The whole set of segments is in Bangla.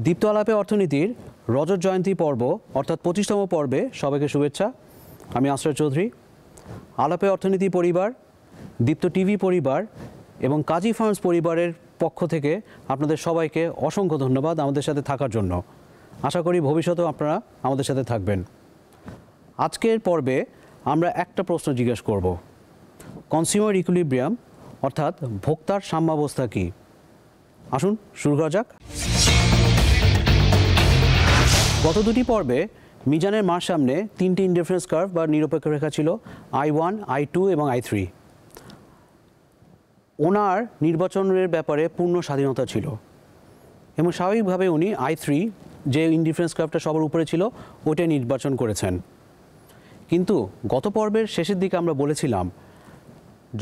দীপ্ত আলাপে অর্থনীতির রজত জয়ন্তী পর্ব অর্থাৎ 25তম পর্বে সবাইকে শুভেচ্ছা। আমি আশ্রয় চৌধুরী। আলাপে অর্থনীতি পরিবার, দীপ্ত টিভি পরিবার এবং কাজী ফার্মস পরিবারের পক্ষ থেকে আপনাদের সবাইকে অসংখ্য ধন্যবাদ আমাদের সাথে থাকার জন্য। আশা করি ভবিষ্যতেও আপনারা আমাদের সাথে থাকবেন। আজকের পর্বে আমরা একটা প্রশ্ন জিজ্ঞেস করব, কনজিউমার ইকুইলিব্রিয়াম অর্থাৎ ভোক্তার সাম্যাবস্থা কী? আসুন শুরু করা যাক। গত দুটি পর্বে মিজানের মার সামনে তিনটি ইনডিফারেন্স কার্ভ বা নিরপেক্ষ রেখা ছিল, I1, I2 এবং I3। ওনার নির্বাচনের ব্যাপারে পূর্ণ স্বাধীনতা ছিল এবং স্বাভাবিকভাবে উনি I3 যে ইনডিফারেন্স কার্ভটা সবার উপরে ছিল ওইটাই নির্বাচন করেছেন। কিন্তু গত পর্বের শেষের দিকে আমরা বলেছিলাম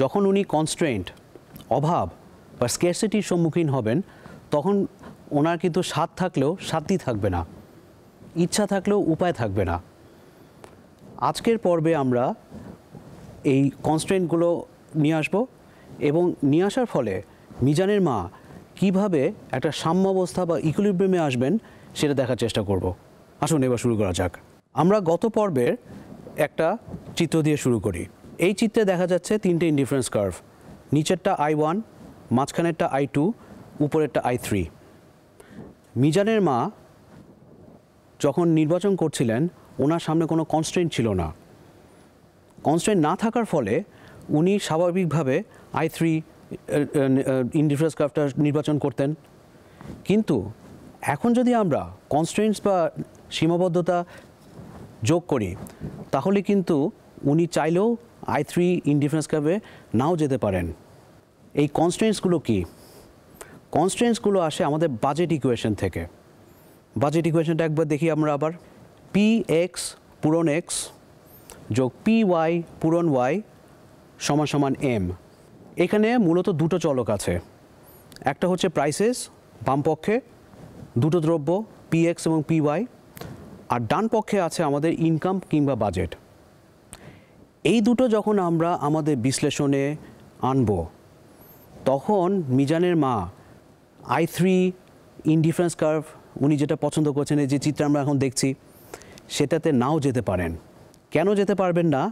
যখন উনি কনস্ট্রেন্ট অভাব বা স্কেরসিটির সম্মুখীন হবেন তখন ওনার কিন্তু স্বাদ থাকলেও শান্তি থাকবে না, ইচ্ছা থাকলেও উপায় থাকবে না। আজকের পর্বে আমরা এই কনস্ট্রেন্টগুলো নিয়ে আসব এবং নিয়ে আসার ফলে মিজানের মা কিভাবে একটা সাম্যাবস্থা বা ইকুইলিব্রিয়ামে আসবেন সেটা দেখার চেষ্টা করব। আসুন এবার শুরু করা যাক। আমরা গত পর্বের একটা চিত্র দিয়ে শুরু করি। এই চিত্রে দেখা যাচ্ছে তিনটে ইনডিফারেন্স কার্ভ, নিচেরটা I1, মাঝখানেরটা I2, উপরেরটা I3। মিজানের মা যখন নির্বাচন করছিলেন ওনার সামনে কোনো কনস্ট্রেন্ট ছিল না। কনস্ট্রেন্ট না থাকার ফলে উনি স্বাভাবিকভাবে I3 ইনডিফারেন্স কার্ভটা নির্বাচন করতেন। কিন্তু এখন যদি আমরা কনস্ট্রেন্টস বা সীমাবদ্ধতা যোগ করি তাহলে কিন্তু উনি চাইলেও I3 ইনডিফারেন্স কার্ভে নাও যেতে পারেন। এই কনস্ট্রেন্টসগুলো কি? কনস্ট্রেন্টসগুলো আসে আমাদের বাজেট ইকুয়েশন থেকে। বাজেট ইকুয়েশনটা একবার দেখি আমরা আবার। Px পূরণ x যোগ Py পূরণ y সমান সমান m। এখানে মূলত দুটো চলক আছে, একটা হচ্ছে প্রাইসেস বাম পক্ষে, দুটো দ্রব্য Px এবং Py, আর ডান পক্ষে আছে আমাদের ইনকাম কিংবা বাজেট। এই দুটো যখন আমরা আমাদের বিশ্লেষণে আনব তখন মিজানের মা I3 ইনডিফারেন্স কার্ভ উনি যেটা পছন্দ করছেন, এই যে চিত্র আমরা এখন দেখছি সেটাতে নাও যেতে পারেন। কেন যেতে পারবেন না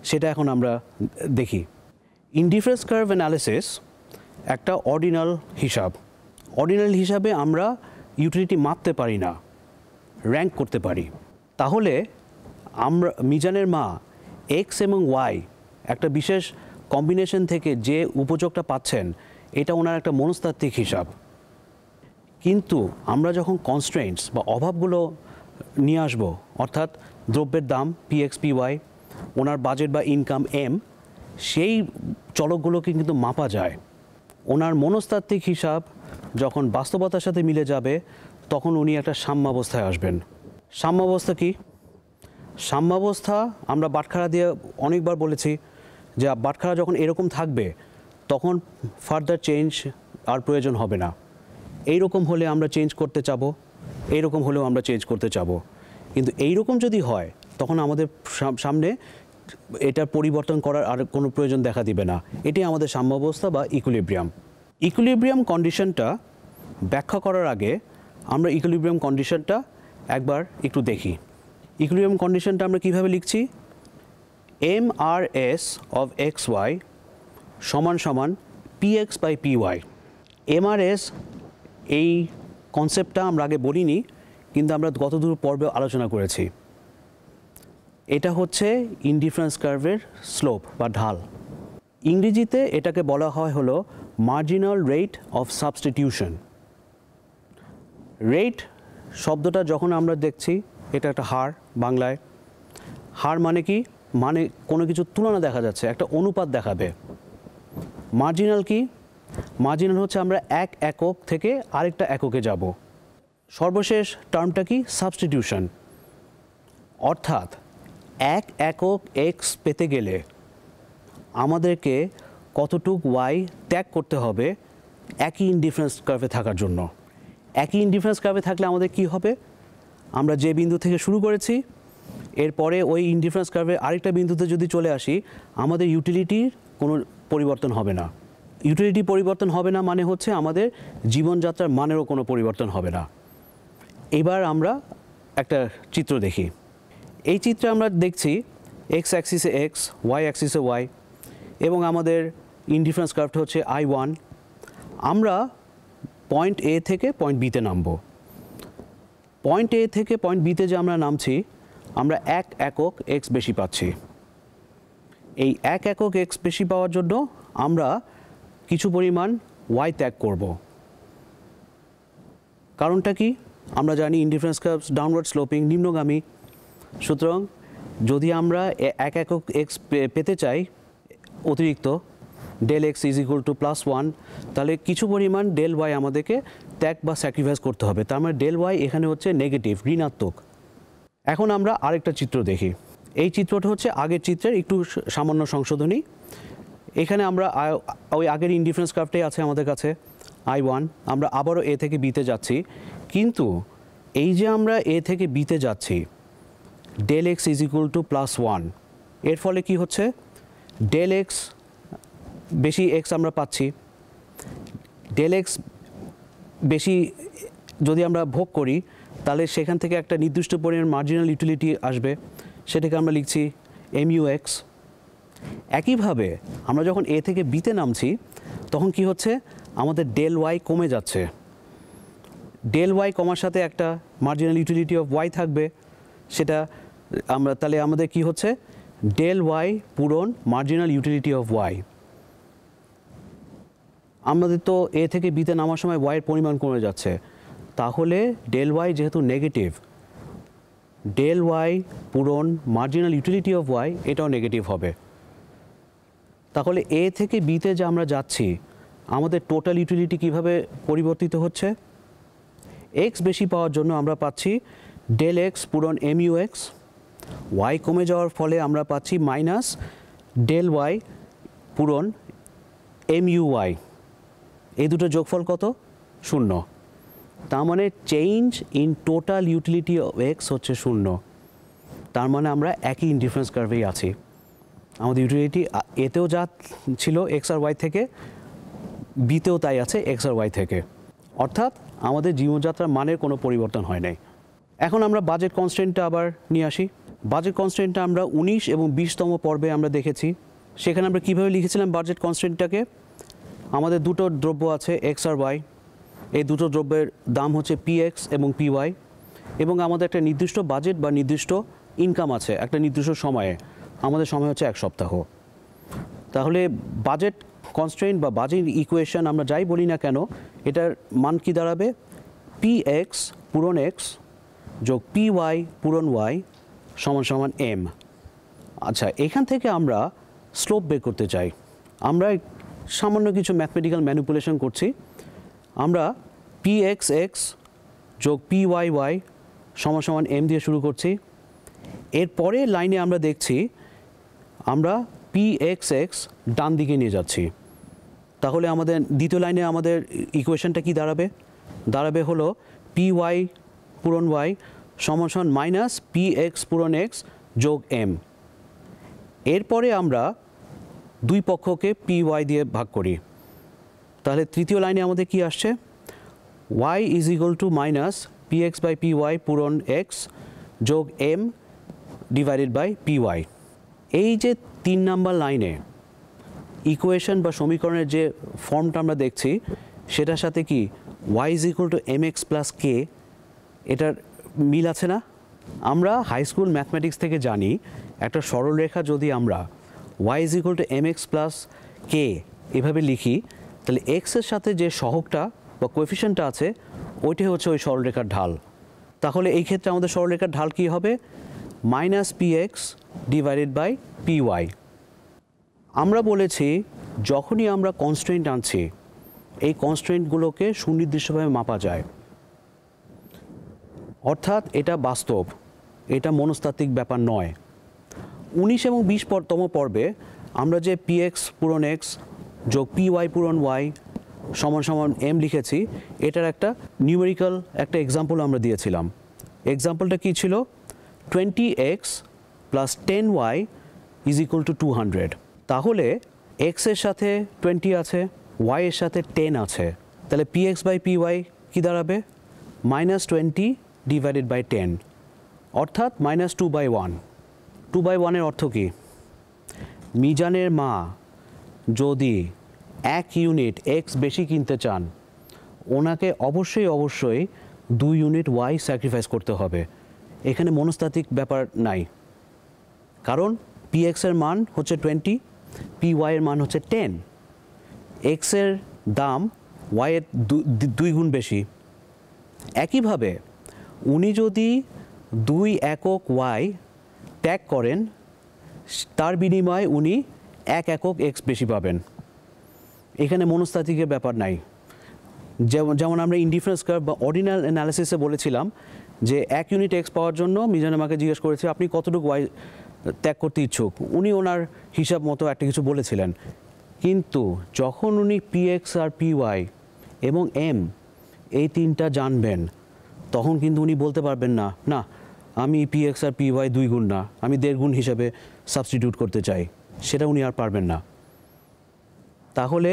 সেটা এখন আমরা দেখি। ইনডিফারেন্স কার্ভ অ্যানালিসিস একটা অর্ডিনাল হিসাব। অর্ডিনাল হিসাবে আমরা ইউটিলিটি মাপতে পারি না, র্যাঙ্ক করতে পারি। তাহলে আমরা মিজানের মা x এবং y একটা বিশেষ কম্বিনেশন থেকে যে উপযোগটা পাচ্ছেন এটা ওনার একটা মনস্তাত্ত্বিক হিসাব। কিন্তু আমরা যখন কনস্ট্রেন্টস বা অভাবগুলো নিয়ে আসব, অর্থাৎ দ্রব্যের দাম Px Py, ওনার বাজেট বা ইনকাম M, সেই চলকগুলোকে কিন্তু মাপা যায়। ওনার মনস্তাত্ত্বিক হিসাব যখন বাস্তবতার সাথে মিলে যাবে তখন উনি একটা সাম্যাবস্থায় আসবেন। সাম্যাবস্থা কি? সাম্যাবস্থা আমরা বাটখারা দিয়ে অনেকবার বলেছি যে বাটখারা যখন এরকম থাকবে তখন ফার্দার চেঞ্জ আর প্রয়োজন হবে না। এইরকম হলে আমরা চেঞ্জ করতে চাবো, এইরকম হলেও আমরা চেঞ্জ করতে চাবো। কিন্তু এইরকম যদি হয় তখন আমাদের সামনে এটার পরিবর্তন করার আর কোনো প্রয়োজন দেখা দিবে না। এটাই আমাদের সাম্যাবস্থা বা ইকুইলিব্রিয়াম। ইকুইলিব্রিয়াম কন্ডিশনটা ব্যাখ্যা করার আগে আমরা ইকুইলিব্রিয়াম কন্ডিশনটা একবার একটু দেখি। ইকুইলিব্রিয়াম কন্ডিশনটা আমরা কীভাবে লিখছি? MRS অফ XY সমান সমান PX বাই PY। MRS এই কনসেপ্টটা আমরা আগে বলিনি, কিন্তু আমরা গত দু পর্বে আলোচনা করেছি। এটা হচ্ছে ইনডিফারেন্স কার্ভের স্লোপ বা ঢাল। ইংরেজিতে এটাকে বলা হয় হলো marginal rate of substitution. Rate শব্দটা যখন আমরা দেখছি এটা একটা হার, বাংলায় হার মানে কি? মানে কোনো কিছু তুলনা দেখা যাচ্ছে, একটা অনুপাত দেখাবে। মার্জিনাল কি? মার্জিনাল হচ্ছে আমরা এক একক থেকে আরেকটা এককে যাব। সর্বশেষ টার্মটা কি? সাবস্টিটিউশন। অর্থাৎ এক একক এক্স পেতে গেলে আমাদেরকে কতটুক ওয়াই ত্যাগ করতে হবে একই ইনডিফারেন্স কার্ভে থাকার জন্য। একই ইনডিফারেন্স কার্ভে থাকলে আমাদের কি হবে? আমরা যে বিন্দু থেকে শুরু করেছি এরপরে ওই ইনডিফারেন্স কার্ভে আরেকটা বিন্দুতে যদি চলে আসি আমাদের ইউটিলিটির কোনো পরিবর্তন হবে না। ইউটিলিটি পরিবর্তন হবে না মানে হচ্ছে আমাদের জীবনযাত্রার মানেরও কোনো পরিবর্তন হবে না। এবার আমরা একটা চিত্র দেখি। এই চিত্রে আমরা দেখছি এক্স অ্যাক্সিসে এক্স, ওয়াই অ্যাক্সিসে ওয়াই, এবং আমাদের ইনডিফারেন্স কার্ভটা হচ্ছে I1। আমরা পয়েন্ট এ থেকে পয়েন্ট বিতে নামব। পয়েন্ট এ থেকে পয়েন্ট বিতে যে আমরা নামছি, আমরা 1 একক এক্স বেশি পাচ্ছি। এই 1 একক এক্স বেশি পাওয়ার জন্য আমরা কিছু পরিমাণ ওয়াই ত্যাগ করব। কারণটা কি? আমরা জানি ইনডিফারেন্স কার্ভস ডাউনওয়ার্ড স্লোপিং, নিম্নগামী। সুতরাং যদি আমরা 1 একক এক্স পেতে চাই অতিরিক্ত, del X is equal to +1, তাহলে কিছু পরিমাণ ডেল ওয়াই আমাদেরকে ত্যাগ বা স্যাক্রিফাইস করতে হবে। তার মানে ডেল ওয়াই এখানে হচ্ছে নেগেটিভ, ঋণাত্মক। এখন আমরা আরেকটা চিত্র দেখি। এই চিত্রটা হচ্ছে আগের চিত্রের একটু সামান্য সংশোধনী। এখানে আমরা ওই আগের ইনডিফারেন্স কার্ভটাই আছে আমাদের কাছে I1। আমরা আবারও এ থেকে বিতে যাচ্ছি, কিন্তু এই যে আমরা এ থেকে বিতে যাচ্ছি, del X is equal to +1, এর ফলে কি হচ্ছে? ডেল এক্স বেশি এক্স আমরা পাচ্ছি। ডেল এক্স বেশি যদি আমরা ভোগ করি, তাহলে সেখান থেকে একটা নির্দিষ্ট পরিমাণ মার্জিনাল ইউটিলিটি আসবে, সেটাকে আমরা লিখছি MUX। একইভাবে আমরা যখন এ থেকে বিতে নামছি, তখন কি হচ্ছে? আমাদের ডেল ওয়াই কমে যাচ্ছে। ডেল ওয়াই কমার সাথে একটা মার্জিনাল ইউটিলিটি অফ ওয়াই থাকবে, সেটা আমরা তাহলে আমাদের কি হচ্ছে? ডেল ওয়াই পূরণ মার্জিনাল ইউটিলিটি অফ ওয়াই। আমাদের তো এ থেকে বিতে নামার সময় ওয়াইয়ের পরিমাণ কমে যাচ্ছে, তাহলে ডেল ওয়াই যেহেতু নেগেটিভ, ডেল ওয়াই পূরণ মার্জিনাল ইউটিলিটি অফ ওয়াই এটাও নেগেটিভ হবে। তাহলে এ থেকে বিতে যে আমরা যাচ্ছি, আমাদের টোটাল ইউটিলিটি কিভাবে পরিবর্তিত হচ্ছে? এক্স বেশি পাওয়ার জন্য আমরা পাচ্ছি ডেল এক্স পূরণ MUX, ওয়াই কমে যাওয়ার ফলে আমরা পাচ্ছি মাইনাস ডেল ওয়াই পূরণ MUY। এই দুটো যোগফল কত? 0। তার মানে change in total utility of x হচ্ছে 0। তার মানে আমরা একই ইনডিফারেন্স কার্ভেই আছি। আমাদের ইউটিলিটি এতেও যা ছিল এক্স আর ওয়াই থেকে, বিতেও তাই আছে এক্স আর ওয়াই থেকে। অর্থাৎ আমাদের জীবনযাত্রার মানের কোনো পরিবর্তন হয় নাই। এখন আমরা বাজেট কনস্ট্রেন্টটা আবার নিয়ে আসি। বাজেট কনস্ট্রেন্টটা আমরা 19 এবং 20তম পর্বে আমরা দেখেছি। সেখানে আমরা কীভাবে লিখেছিলাম বাজেট কনস্ট্রেন্টটাকে? আমাদের দুটো দ্রব্য আছে এক্স আর ওয়াই, এই দুটো দ্রব্যের দাম হচ্ছে PX এবং PY, এবং আমাদের একটা নির্দিষ্ট বাজেট বা নির্দিষ্ট ইনকাম আছে একটা নির্দিষ্ট সময়ে। আমাদের সময় হচ্ছে 1 সপ্তাহ। তাহলে বাজেট কনস্ট্রেন্ট বা বাজেট ইকুয়েশন আমরা যাই বলি না কেন, এটার মান কি দাঁড়াবে? PX পূরণ X যোগ PY পূরণ Y সমান সমান M। আচ্ছা, এখান থেকে আমরা স্লোপ বের করতে চাই। আমরা সামান্য কিছু ম্যাথমেটিক্যাল ম্যানিপুলেশন করছি। আমরা PXX যোগ PYY সমান সমান M দিয়ে শুরু করছি। এরপরে লাইনে আমরা দেখছি আমরা PXX ডান দিকে নিয়ে যাচ্ছি। তাহলে আমাদের দ্বিতীয় লাইনে আমাদের ইকুয়েশনটা কি দাঁড়াবে? দাঁড়াবে হলো PY পূরণ Y সমান সমান মাইনাস PX পূরণ X যোগ M। এরপরে আমরা দুই পক্ষকে PY দিয়ে ভাগ করি। তাহলে তৃতীয় লাইনে আমাদের কি আসছে? Y is equal to minus PX by PY পূরণ X যোগ M ডিভাইডেড বাই PY। এই যে 3 নাম্বার লাইনে ইকুয়েশন বা সমীকরণের যে ফর্মটা আমরা দেখছি, সেটার সাথে কি y is equal two mx plus k এটার মিল আছে না? আমরা হাই স্কুল ম্যাথমেটিক্স থেকে জানি একটা সরলরেখা যদি আমরা y is equal two mx plus k এভাবে লিখি, তাহলে x এর সাথে যে সহগটা বা কোএফিশিয়েন্টটা আছে ওইটাই হচ্ছে ওই সরলরেখার ঢাল। তাহলে এই ক্ষেত্রে আমাদের সরলরেখার ঢাল কি হবে? Minus px divided by py। আমরা বলেছি যখনই আমরা কনস্ট্রেন্ট আনছি, এই কনস্ট্রেন্টগুলোকে সুনির্দিষ্টভাবে মাপা যায়। অর্থাৎ এটা বাস্তব, এটা মনস্তাত্ত্বিক ব্যাপার নয়। 19 এবং 20তম পর্বে আমরা যে PX পূরণ X যোগ PY পূরণ Y সমান সমান M লিখেছি, এটার একটা নিউমেরিক্যাল একটা এক্সাম্পল আমরা দিয়েছিলাম। এক্সাম্পলটা কী ছিল? 20x plus 10y is equal two 200। তাহলে x এর সাথে 20 আছে, y এর সাথে 10 আছে, তাহলে PX বাই PY কী দাঁড়াবে? মাইনাস 20 ডিভাইডেড বাই 10, অর্থাৎ -2/1। 2/1-এর অর্থ কি? মিজানের মা যদি 1 ইউনিট এক্স বেশি কিনতে চান, ওনাকে অবশ্যই 2 ইউনিট ওয়াই স্যাক্রিফাইস করতে হবে। এখানে মনস্তাত্ত্বিক ব্যাপার নাই, কারণ পিএক্সের মান হচ্ছে 20, পিওয়াইয়ের মান হচ্ছে 10। এক্সের দাম ওয়াইয়ের 2 গুণ বেশি। একইভাবে উনি যদি 2 একক ওয়াই ত্যাগ করেন, তার বিনিময়ে উনি 1 একক এক্স বেশি পাবেন। এখানে মনস্তাত্ত্বিকের ব্যাপার নাই। যেমন আমরা ইনডিফারেন্স কার্ভ বা অর্ডিনাল অ্যানালিসিসে বলেছিলাম যে 1 ইউনিট এক্স পাওয়ার জন্য মিজান আমাকে জিজ্ঞেস করেছে আপনি কতটুকু ওয়াই ত্যাগ করতে ইচ্ছুক। উনি ওনার হিসাব মতো একটা কিছু বলেছিলেন, কিন্তু যখন উনি পিএক্স আর পিওয়াই এবং এম এই তিনটা জানবেন, তখন কিন্তু উনি বলতে পারবেন না, না আমি পিএক্স আর পিওয়াই 2 গুণ না, আমি 1.5 গুণ হিসাবে সাবস্টিটিউট করতে চাই। সেটা উনি আর পারবেন না। তাহলে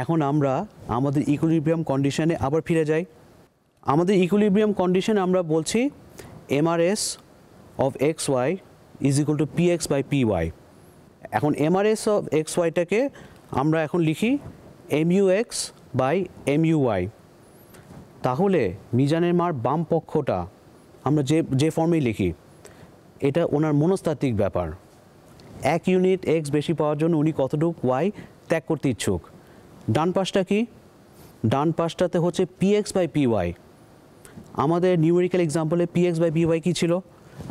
এখন আমরা আমাদের ইকুইলিব্রিয়াম কন্ডিশনে আবার ফিরে যাই। আমাদের ইকুইলিব্রিয়াম কন্ডিশনে আমরা বলছি MRS of X Y is equal to PX by PY. এখন এমআরএস অফ এক্স ওয়াইটাকে আমরা এখন লিখি এমইউএক্স বাই এমইউওয়াই। তাহলে মিজানের মার বাম পক্ষটা আমরা যে ফর্মেই লিখি, এটা ওনার মনস্তাত্ত্বিক ব্যাপার। 1 ইউনিট এক্স বেশি পাওয়ার জন্য উনি কতটুকু ওয়াই ত্যাগ করতে ইচ্ছুক। ডান পাশটা কি? ডান পাশটাতে হচ্ছে পিএক্স বাই পিওয়াই। আমাদের নিউমেরিক্যাল এক্সাম্পলে পিএক্স বাই পিওয়াই কী ছিল?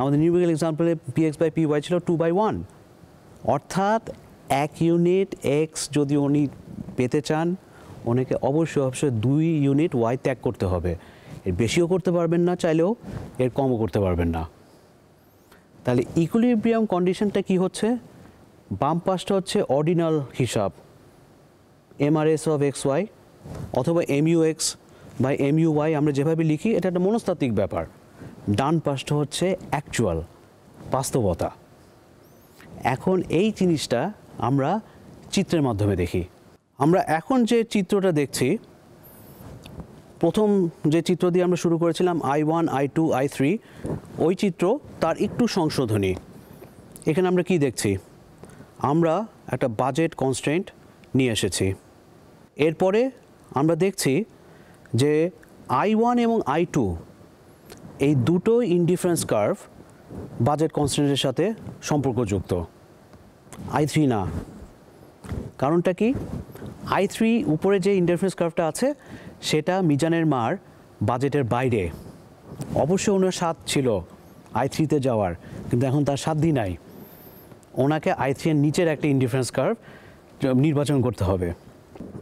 আমাদের নিউমেরিক্যাল এক্সাম্পলে পিএক্স বাই পিওয়াই ছিল 2/1। অর্থাৎ 1 ইউনিট এক্স যদি উনি পেতে চান, ওনাকে অবশ্যই 2 ইউনিট ওয়াই ত্যাগ করতে হবে। এর বেশিও করতে পারবেন না চাইলেও, এর কমও করতে পারবেন না। তাহলে ইকুইলিব্রিয়াম কন্ডিশনটা কি হচ্ছে? বাম পাশটা হচ্ছে অর্ডিনাল হিসাব, এমআরএস অফ এক্স ওয়াই অথবা এমইউএক্স বাই এমইউওয়াই আমরা যেভাবে লিখি, এটা একটা মনস্তাত্ত্বিক ব্যাপার। ডান পাশটা হচ্ছে অ্যাকচুয়াল, বাস্তবতা। এখন এই জিনিসটা আমরা চিত্রের মাধ্যমে দেখি। আমরা এখন যে চিত্রটা দেখছি, প্রথম যে চিত্র দিয়ে আমরা শুরু করেছিলাম I1, I2, I3, ওই চিত্র তার একটু সংশোধনী। এখানে আমরা কি দেখছি? আমরা একটা বাজেট কনস্ট্রেন্ট নিয়ে এসেছি। এরপরে আমরা দেখছি যে I1 এবং I2 এই দুটো ইনডিফারেন্স কার্ভ বাজেট কনস্ট্রেন্টের সাথে সম্পর্কযুক্ত, I3 না। কারণটা কি? I3 উপরে যে ইনডিফারেন্স কার্ভটা আছে সেটা মিজানের মার বাজেটের বাইরে। অবশ্যই ওনার স্বাদ ছিল I3-তে যাওয়ার, কিন্তু এখন তার সাধ্যই নাই। ওনাকে I3-এর নিচের একটা ইনডিফারেন্স কার্ভ নির্বাচন করতে হবে।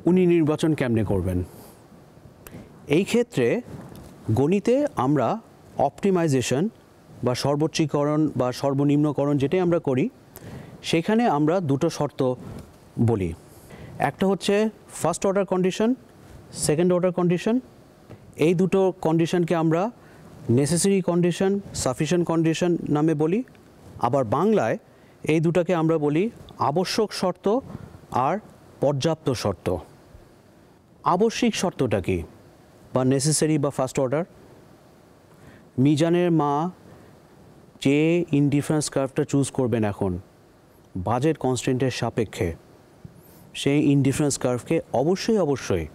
উনি নির্বাচন কেমনে করবেন? এই ক্ষেত্রে গণিতে আমরা অপটিমাইজেশন বা সর্বোচ্চীকরণ বা সর্বনিম্নকরণ যেটাই আমরা করি, সেখানে আমরা দুটো শর্ত বলি। একটা হচ্ছে first order condition, second order condition. এই দুটো কন্ডিশনকে আমরা নেসেসারি কন্ডিশন, সাফিশিয়েন্ট কন্ডিশন নামে বলি। আবার বাংলায় এই দুটাকে আমরা বলি আবশ্যক শর্ত আর পর্যাপ্ত শর্ত। আবশ্যিক শর্তটা কি বা নেসেসারি বা ফার্স্ট অর্ডার? মিজানের মা যে ইনডিফারেন্স কার্ভটা চুজ করবেন এখন বাজেট কনস্ট্রেন্টের সাপেক্ষে, সেই ইনডিফারেন্স কার্ভকে অবশ্যই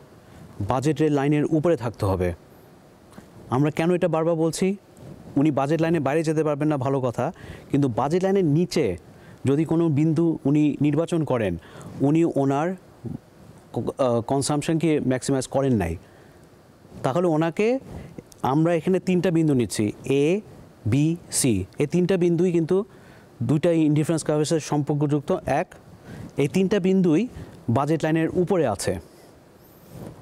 বাজেটের লাইনের উপরে থাকতে হবে। আমরা কেন এটা বারবার বলছি? উনি বাজেট লাইনের বাইরে যেতে পারবেন না, ভালো কথা, কিন্তু বাজেট লাইনের নিচে যদি কোনো বিন্দু উনি নির্বাচন করেন, উনি ওনার কনসামশনকে ম্যাক্সিমাইজ করেন নাই। তাহলে ওনাকে আমরা এখানে 3টা বিন্দু নিচ্ছি, এ বি সি। এই 3টা বিন্দুই কিন্তু দুইটা ইনডিফারেন্স কার্ভের সাথে সম্পর্কযুক্ত। এই 3টা বিন্দুই বাজেট লাইনের উপরে আছে।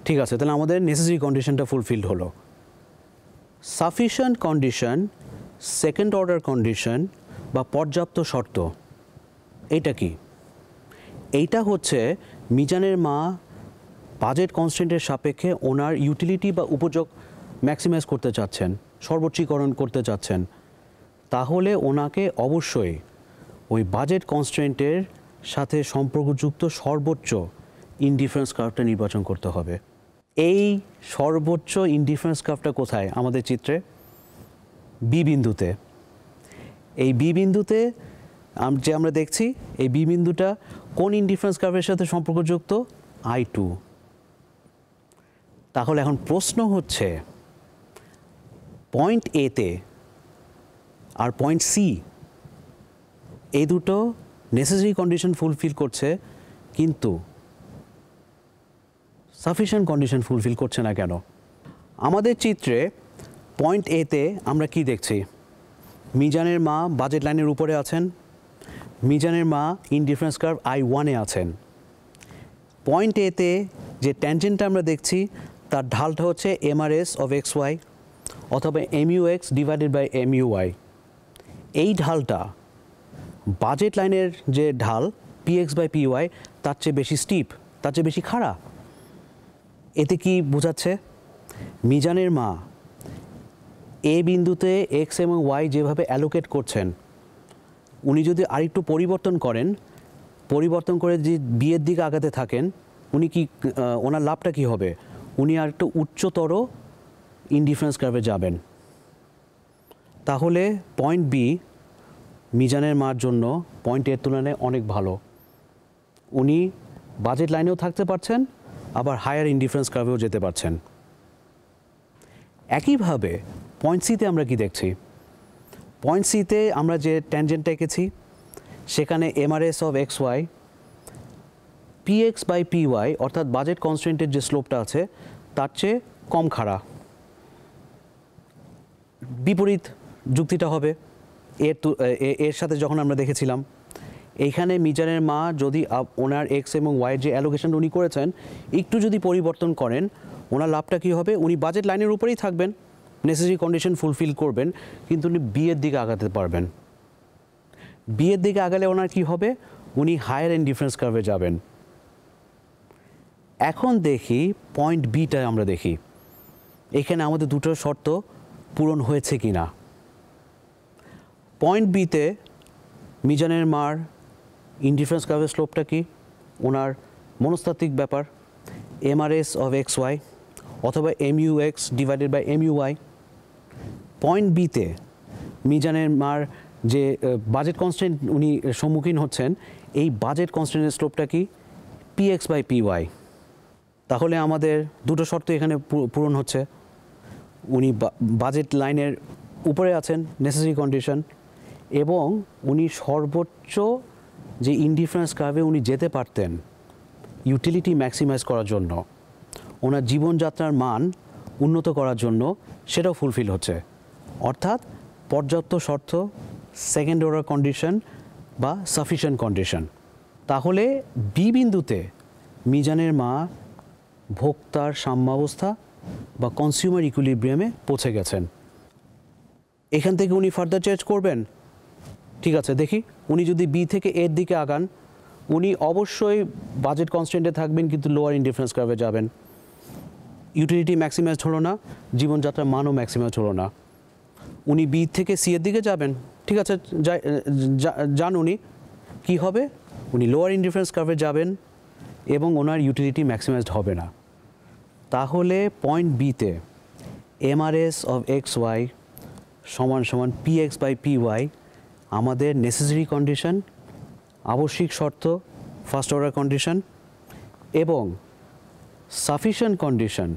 ঠিক আছে, তাহলে আমাদের নেসেসারি কন্ডিশনটা ফুলফিলড হলো। Sufficient condition, second order condition বা পর্যাপ্ত শর্ত, এইটা কি? এইটা হচ্ছে মিজানের মা বাজেট কনস্ট্রেন্টের সাপেক্ষে ওনার ইউটিলিটি বা উপযোগ ম্যাক্সিমাইজ করতে চাচ্ছেন, সর্বোচ্চীকরণ করতে চাচ্ছেন। তাহলে ওনাকে অবশ্যই ওই বাজেট কনস্ট্রেন্টের সাথে সম্পর্কযুক্ত সর্বোচ্চ ইনডিফারেন্স কার্ভটা নির্বাচন করতে হবে। এই সর্বোচ্চ ইনডিফারেন্স কার্ভটা কোথায় আমাদের চিত্রে? বি বিন্দুতে। এই বি বিন্দুতে যে আমরা দেখছি এই বি বিন্দুটা কোন ইনডিফারেন্স কার্ভের সাথে সম্পর্কযুক্ত? I2। তাহলে এখন প্রশ্ন হচ্ছে পয়েন্ট এতে আর পয়েন্ট সি এই দুটো নেসেসারি কন্ডিশন ফুলফিল করছে, কিন্তু সাফিসিয়েন্ট কন্ডিশন ফুলফিল করছে না কেন? আমাদের চিত্রে পয়েন্ট এতে আমরা কি দেখছি? মিজানের মা বাজেট লাইনের উপরে আছেন, মিজানের মা ইনডিফারেন্স কার্ভ I1-এ আছেন। পয়েন্ট এতে যে ট্যানজেন্টটা আমরা দেখছি তার ঢালটা হচ্ছে MRS অফ XY অথবা MUX ডিভাইডেড বাই MUY। এই ঢালটা বাজেট লাইনের যে ঢাল PX বাই PY তার চেয়ে বেশি স্টিপ, তার চেয়ে বেশি খাড়া। এতে কি বোঝাচ্ছে? মিজানের মা এ বিন্দুতে X এবং Y যেভাবে অ্যালোকেট করছেন, উনি যদি আরেকটু পরিবর্তন করে যে বিয়ের দিকে আগাতে থাকেন, উনি কি ওনার লাভটা কি হবে? উনি আর একটু উচ্চতর ইনডিফারেন্স কার্ভে যাবেন। তাহলে পয়েন্ট বি মিজানের মার জন্য পয়েন্ট এর তুলনায় অনেক ভালো। উনি বাজেট লাইনেও থাকতে পারছেন, আবার হায়ার ইনডিফারেন্স কার্ভেও যেতে পারছেন। একইভাবে পয়েন্ট সিতে আমরা কি দেখছি? পয়েন্ট সিতে আমরা যে ট্যানজেন্টটা এঁকেছি সেখানে MRS of XY PX by PY অর্থাৎ বাজেট কনস্ট্রেন্টের যে স্লোপটা আছে তার চেয়ে কম খাড়া। বিপরীত যুক্তিটা হবে এর সাথে যখন আমরা দেখেছিলাম এইখানে মিজানের মা যদি ওনার X এবং Y যে অ্যালোকেশন উনি করেছেন একটু যদি পরিবর্তন করেন, ওনার লাভটা কী হবে? উনি বাজেট লাইনের উপরেই থাকবেন, নেসেসারি কন্ডিশন ফুলফিল করবেন, কিন্তু উনি বিয়ের দিকে আগাতে পারবেন। বিয়ের দিকে আগালে ওনার কি হবে? উনি হায়ার ইনডিফারেন্স কার্ভে যাবেন। এখন দেখি পয়েন্ট বিটা আমরা দেখি এখানে আমাদের দুটো শর্ত পূরণ হয়েছে কি না। পয়েন্ট বিতে মিজানের মার ইনডিফারেন্স কার্ভের স্লোপটা কি? ওনার মনস্তাত্ত্বিক ব্যাপার MRS অফ XY অথবা MUX divided by MUY। Point বিতে মিজানের মার যে বাজেট কনস্ট্যান্ট উনি সম্মুখীন হচ্ছেন, এই বাজেট কনস্ট্যান্টের স্লোপটা কি? PX by PY। তাহলে আমাদের দুটো শর্ত এখানে পূরণ হচ্ছে। উনি বাজেট লাইনের উপরে আছেন, নেসেসারি কন্ডিশন, এবং উনি সর্বোচ্চ যে ইনডিফারেন্স কার্ভে উনি যেতে পারতেন ইউটিলিটি ম্যাক্সিমাইজ করার জন্য, ওনার জীবনযাত্রার মান উন্নত করার জন্য, সেটাও ফুলফিল হচ্ছে। অর্থাৎ পর্যাপ্ত শর্ত, সেকেন্ড অর্ডার কন্ডিশন বা সাফিসিয়েন্ট কন্ডিশন। তাহলে বি বিন্দুতে মিজানের মা ভোক্তার সাম্যাবস্থা বা কনজিউমার ইকুইলিব্রিয়ামে পৌঁছে গেছেন। এখান থেকে উনি ফার্দার চেঞ্জ করবেন। ঠিক আছে, দেখি উনি যদি বি থেকে এর দিকে আগান, উনি অবশ্যই বাজেট কনস্ট্যান্টে থাকবেন, কিন্তু লোয়ার ইনডিফারেন্স কার্ভে যাবেন। ইউটিলিটি ম্যাক্সিমাইজ হলো না, জীবনযাত্রার মানও ম্যাক্সিমাইজ হলো না। উনি বি থেকে সি এর দিকে যাবেন, ঠিক আছে, যান। উনি কী হবে? উনি লোয়ার ইনডিফারেন্স কার্ভে যাবেন এবং ওনার ইউটিলিটি ম্যাক্সিমাইজড হবে না। তাহলে পয়েন্ট বিতে MRS অফ XY সমান সমান PX বাই PY আমাদের নেসেসারি কন্ডিশন, আবশ্যিক শর্ত, ফার্স্ট অর্ডার কন্ডিশন, এবং sufficient condition,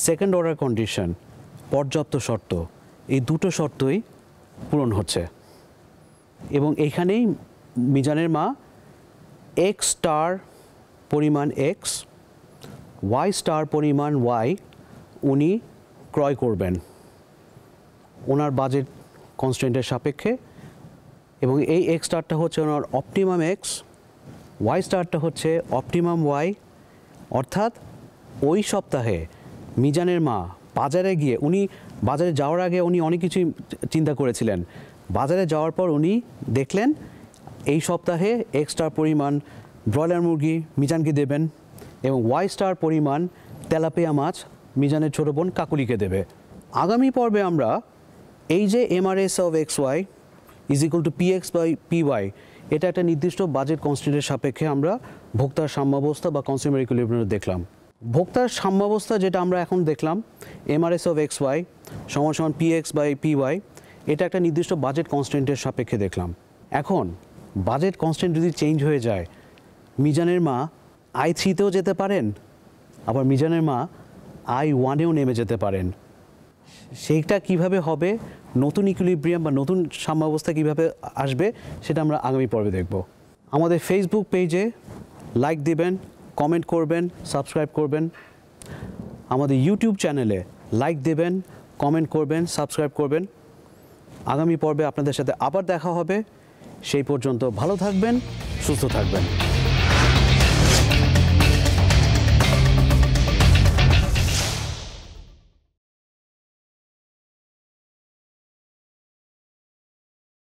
second order condition, পর্যাপ্ত শর্ত, এই দুটো শর্তই পূরণ হচ্ছে। এবং এইখানেই মিজানের মা X স্টার পরিমাণ X, Y স্টার পরিমাণ Y উনি ক্রয় করবেন ওনার বাজেট কনস্ট্যান্টের সাপেক্ষে, এবং এই X স্টারটা হচ্ছে ওনার অপটিমাম X, Y স্টারটা হচ্ছে অপটিমাম Y। অর্থাৎ ওই সপ্তাহে মিজানের মা বাজারে গিয়ে, উনি বাজারে যাওয়ার আগে উনি অনেক কিছুই চিন্তা করেছিলেন। বাজারে যাওয়ার পর উনি দেখলেন এই সপ্তাহে X স্টার পরিমাণ ব্রয়লার মুরগি মিজানকে দেবেন এবং Y স্টার পরিমাণ তেলাপিয়া মাছ মিজানের ছোটো বোন কাকুলিকে দেবে। আগামী পর্বে আমরা এই যে MRS of XY is equal to PX by PY, এটা একটা নির্দিষ্ট বাজেট কনস্ট্যান্টের সাপেক্ষে আমরা ভোক্তার সাম্যাবস্থা বা কনজিউমার ইকুইলিব্রিয়াম দেখলাম। ভোক্তার সাম্যাবস্থা যেটা আমরা এখন দেখলাম, এমআরএস অফ এক্স ওয়াই সমান সমান পিএক্স বাই পিওয়াই, এটা একটা নির্দিষ্ট বাজেট কনস্ট্যান্টের সাপেক্ষে দেখলাম। এখন বাজেট কনস্ট্যান্ট যদি চেঞ্জ হয়ে যায়, মিজানের মা I3-তেও যেতে পারেন, আবার মিজানের মা I1-এও নেমে যেতে পারেন। সেইটা কিভাবে হবে, নতুন ইকুইলিব্রিয়াম বা নতুন সাম্যাবস্থা কিভাবে আসবে, সেটা আমরা আগামী পর্বে দেখব। আমাদের ফেসবুক পেজে লাইক দিবেন, কমেন্ট করবেন, সাবস্ক্রাইব করবেন। আমাদের ইউটিউব চ্যানেলে লাইক দেবেন, কমেন্ট করবেন, সাবস্ক্রাইব করবেন। আগামী পর্বে আপনাদের সাথে আবার দেখা হবে। সেই পর্যন্ত ভালো থাকবেন, সুস্থ থাকবেন।